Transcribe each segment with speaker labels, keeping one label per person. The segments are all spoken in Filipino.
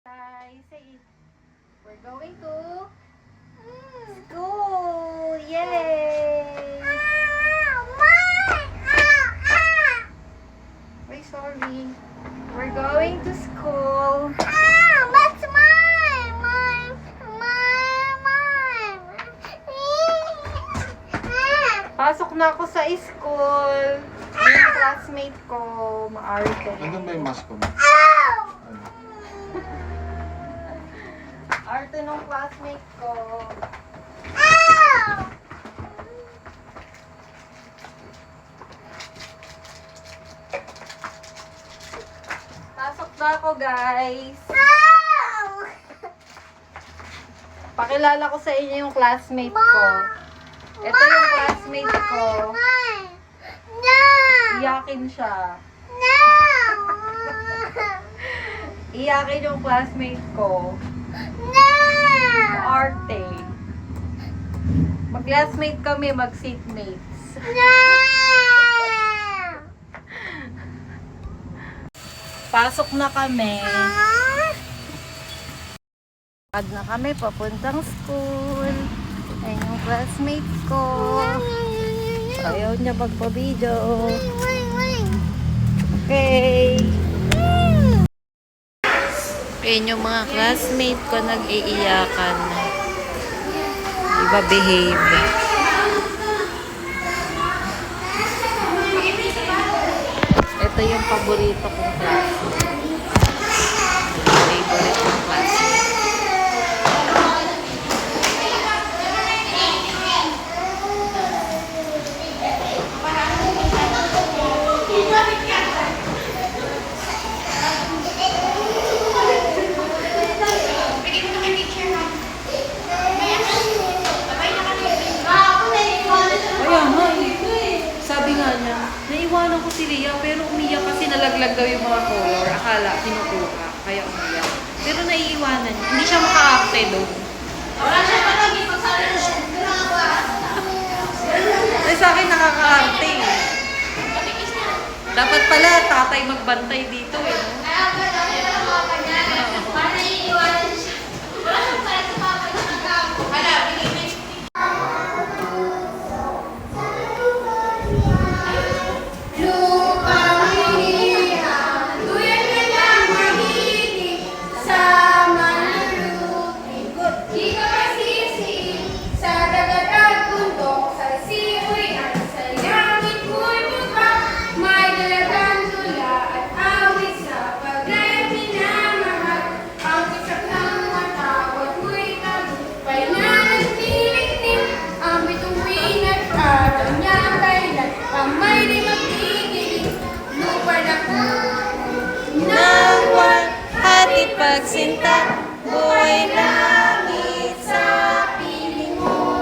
Speaker 1: Guys, say we're going to school! Yay! Wait, sorry. We're going to school.
Speaker 2: That's mine! Mine!
Speaker 1: Pasok na ako sa school. Yung classmate ko, maarte.
Speaker 3: Nandun ba yung mask ko? Ano?
Speaker 1: Arte nung classmate ko. Pasok na ako, guys. Pakilala ko sa inyo yung classmate ko. Ito yung classmate ko.
Speaker 2: No!
Speaker 1: Iyakin siya.
Speaker 2: No!
Speaker 1: Iyakin yung classmate ko.
Speaker 2: No!
Speaker 1: Arte. Mag-classmate kami, mag-seatmates.
Speaker 2: No!
Speaker 1: Pasok na kami. Ad na kami, papuntang school. Ayun yung classmate ko. Ayaw niya magpa-video. Okay. Ayun yung mga classmate ko nag-iiyakan. Iba behave. Ito yung paborito kong classmate. Favorite kong classmate. Sabi nga niya, naiwanan ko si Rhea pero umiyak kasi nalaglag daw yung mga color. Akala kinukuha, kaya umiyak. Pero naiiwanan niya. Hindi siya makaakte doon. Eh sa akin nakakaarte eh. Dapat pala tatay magbantay dito eh. Pagsinta, buhay langit sa piling mo.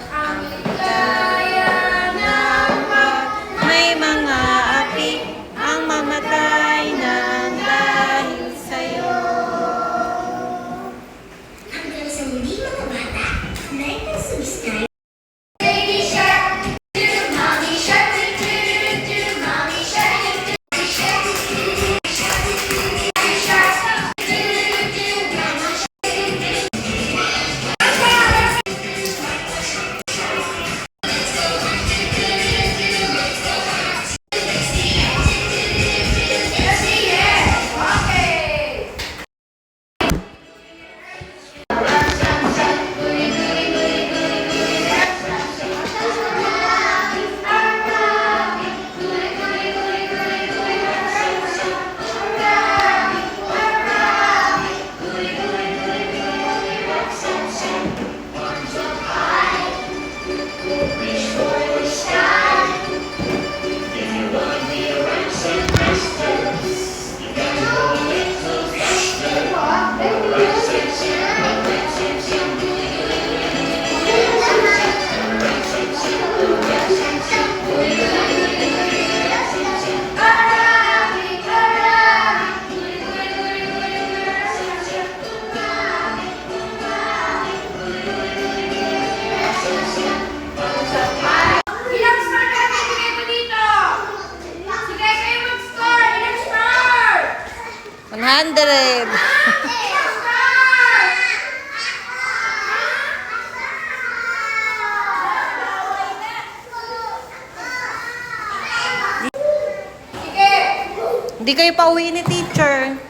Speaker 1: Ang ligaya ng pag may mga api, ang mamatay ng dahil sa'yo.
Speaker 2: Hanggang sa muli mga bata, dahil ang sumiskay.
Speaker 1: Hindi kayo pauwi ni teacher.